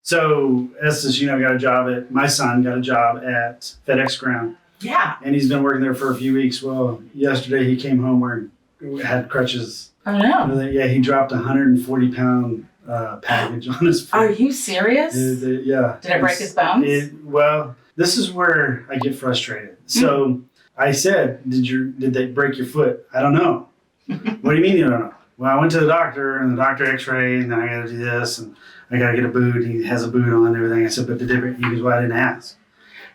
So Estes, my son got a job at FedEx Ground. Yeah. And he's been working there for a few weeks. Well, yesterday he came home had crutches. Oh, no. Yeah, he dropped a 140-pound package on his foot. Are you serious? Yeah. Did it break his bones? Well, this is where I get frustrated. So I said, did they break your foot? I don't know. What do you mean you don't know? Well, I went to the doctor, and the doctor x-rayed, and then I got to do this, and I got to get a boot. He has a boot on and everything. I said, but he goes, well, I didn't ask.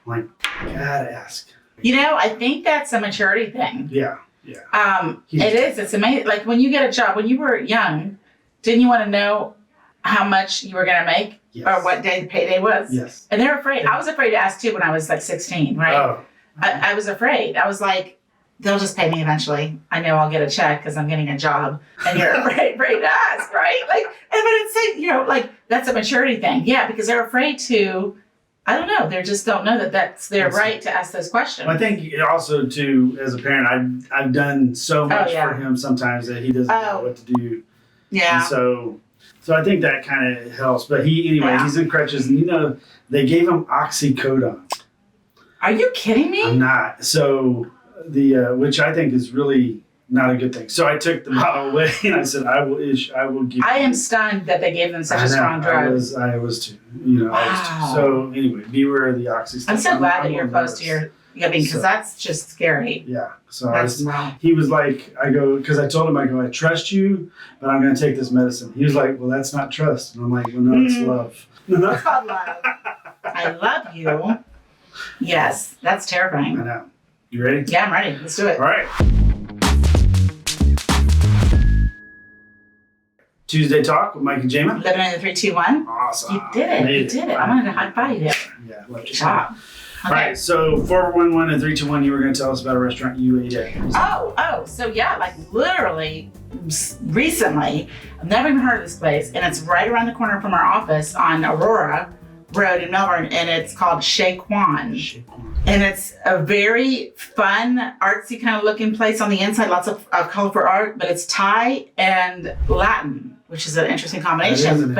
I'm like, gotta ask. I think that's a maturity thing. Yeah. It is. It's amazing. Like when you get a job, when you were young, didn't you want to know how much you were going to make? Yes. Or what day the payday was? Yes. And they're afraid. I was afraid to ask too when I was like 16, right? Oh. I was afraid. I was like, they'll just pay me eventually. I know I'll get a check because I'm getting a job. And you're afraid to ask, right? Like, but it's like, that's a maturity thing. Yeah, because they're afraid to, I don't know. They just don't know that that's their right to ask those questions. I think also too, as a parent, I've done so much for him sometimes that he doesn't know what to do. Yeah. And so I think that kind of helps. But he's in crutches, and they gave him oxycodone. Are you kidding me? I'm not. So which I think is really not a good thing. So I took the bottle away and I said, I will give you. I am stunned that they gave them such a strong drug. I was too. Wow. So anyway, beware of the oxy stuff. I'm so glad that you're close to your, because that's just scary. Yeah. So wow. He was like, because I told him, I trust you, but I'm going to take this medicine. He was like, well, that's not trust. And I'm like, well, no, it's love. It's called love. I love you. Yes. That's terrifying. I know. You ready? Yeah, I'm ready. Let's do it. All right. Tuesday Talk with Mike and Jama. Living in the 3, 2, 1. Awesome. You did it. I wanted to high five you. Yeah. Good job. Okay. All right. So 411 and 321, you were going to tell us about a restaurant you ate at. So yeah, like literally recently, I've never even heard of this place, and it's right around the corner from our office on Aurora Road in Melbourne, and it's called Chez Quan. And it's a very fun, artsy kind of looking place on the inside, lots of colorful art, but it's Thai and Latin, which is an interesting combination.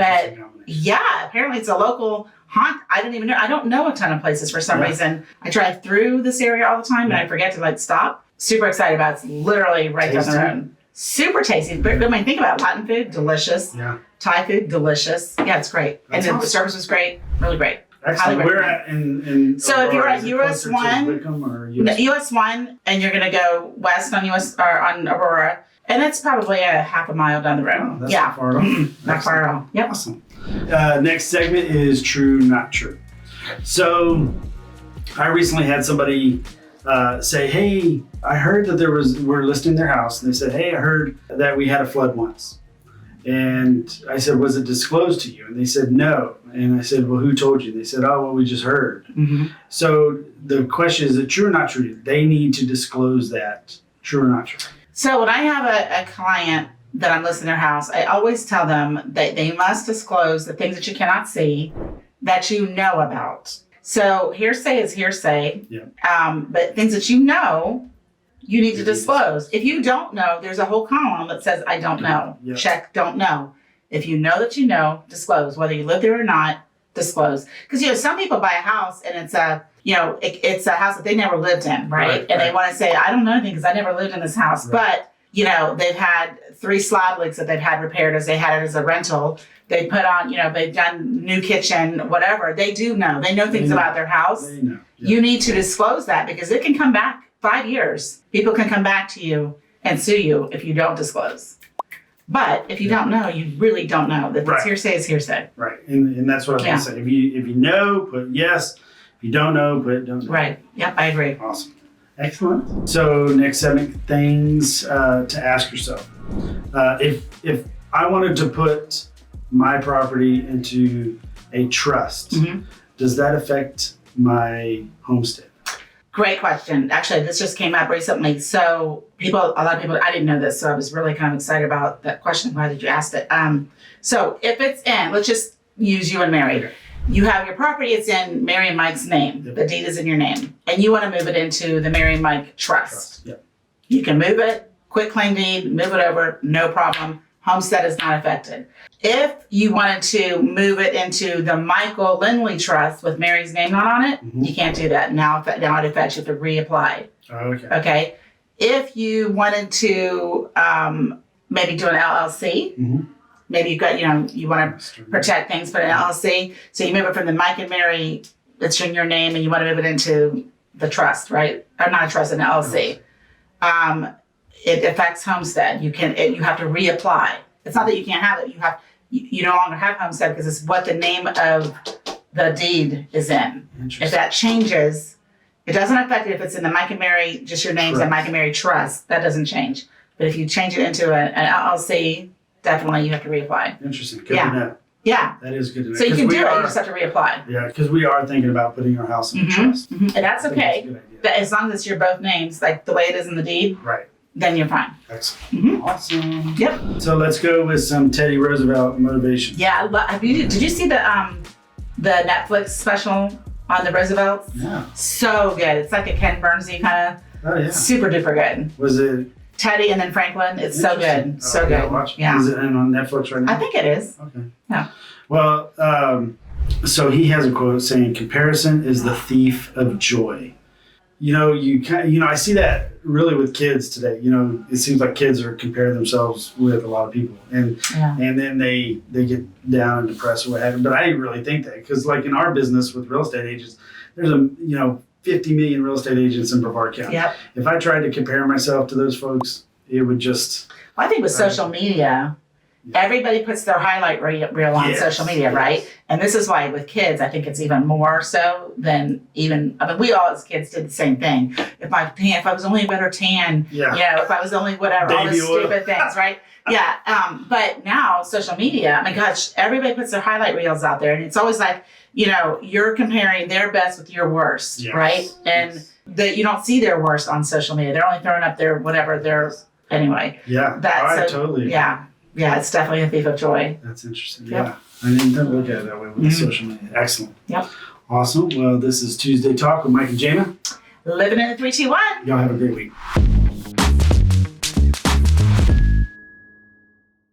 Yeah, apparently it's a local haunt. I don't know a ton of places for some reason. I drive through this area all the time and I forget to stop. Super excited about it. It's literally right down the road. Super tasty. But think about it. Latin food, delicious. Yeah. Thai food, delicious. Yeah, it's great. The service was great. Really great. Excellent. We're at in so if you're at US 1, US 1, and you're going to go west on on Aurora, and it's probably a half a mile down the road. Oh, that's not far at all. Not far at all. Yep. Awesome. Next segment is True, Not True. So I recently had somebody say, hey, I heard that we're listing their house, and they said, hey, I heard that we had a flood once. And I said, was it disclosed to you? And they said, no. And I said, well, who told you? And they said, oh, well, we just heard. Mm-hmm. So the question is it true or not true? They need to disclose that. True or not true? So when I have a client that I'm listing their house, I always tell them that they must disclose the things that you cannot see that you know about. So hearsay is hearsay. Yeah. But things that you know, you need to disclose. If you don't know, there's a whole column that says, I don't know. Yep. Check, don't know. If you know that you know, disclose. Whether you live there or not, disclose. Because, some people buy a house and it's it's a house that they never lived in, right? And they want to say, I don't know anything because I never lived in this house. Right. But, they've had 3 slab leaks that they've had repaired as they had it as a rental. They put on, they've done new kitchen, whatever. They do know. They know things about their house. They know. Yeah. You need to disclose that because it can come back 5 years. People can come back to you and sue you if you don't disclose. But if you don't know, you really don't know. If it's hearsay, it's hearsay. Right. And that's what I was going to say. If you know, put yes. If you don't know, put don't know. Right. Yep, I agree. Awesome. Excellent. So next 7 things to ask yourself. If I wanted to put my property into a trust, does that affect my homestead? Great question. Actually, this just came up recently. So a lot of people, I didn't know this, so I was really kind of excited about that question. Why did you ask it? So if it's in, let's just use you and Mary. You have your property, it's in Mary and Mike's name. Yep. The deed is in your name. And you want to move it into the Mary and Mike trust. Yep. You can move it, quick claim deed, move it over, no problem. Homestead is not affected. If you wanted to move it into the Michael Lindley Trust with Mary's name not on it, you can't do that. Now it affects you to reapply. Oh, okay. Okay. If you wanted to maybe do an LLC, maybe you want to protect things, put an LLC. So you move it from the Mike and Mary that's in your name, and you want to move it into the trust, right? Or not a trust, an LLC. It affects Homestead. You have to reapply. It's not that you can't have it. You no longer have Homestead because it's what the name of the deed is in. If that changes, it doesn't affect it if it's in the Mike and Mary, just your name's and Mike and Mary Trust. That doesn't change. But if you change it into an LLC, definitely you have to reapply. Interesting. Good to know. Yeah. That is good to know. So you can do it, you just have to reapply. Yeah, because we are thinking about putting our house in trust. And that's okay. But as long as it's your both names, like the way it is in the deed, right, then you're fine. Excellent. Awesome. Yep. So let's go with some Teddy Roosevelt motivation. Yeah. Did you see the Netflix special on the Roosevelts? Yeah. So good. It's like a Ken Burnsy kind of. Oh yeah. Super duper good. Was it Teddy and then Franklin? It's so good. So good. Yeah. Is it on Netflix right now? I think it is. Okay. Yeah. Well, so he has a quote saying, "Comparison is the thief of joy." I see that really with kids today. It seems like kids are comparing themselves with a lot of people, and then they get down and depressed or what have you. But I didn't really think that, because like in our business with real estate agents, there's 50 million real estate agents in Brevard County. Yep. If I tried to compare myself to those folks, it would just. Well, I think with social media, everybody puts their highlight reel on social media, right? And this is why with kids, I think it's even more so than we all as kids did the same thing. If I was only a better tan, if I was only whatever, all the stupid things, right? Yeah. But now social media, my gosh, everybody puts their highlight reels out there, and it's always like, you're comparing their best with your worst, right? And that you don't see their worst on social media. They're only throwing up their whatever anyway. Yeah. Totally. Yeah. Yeah, it's definitely a thief of joy. That's interesting. Yep. Yeah. I didn't look at it that way with the social media. Excellent. Yep. Awesome. Well, this is Tuesday Talk with Mike and Jama. Living in the 321. Y'all have a great week.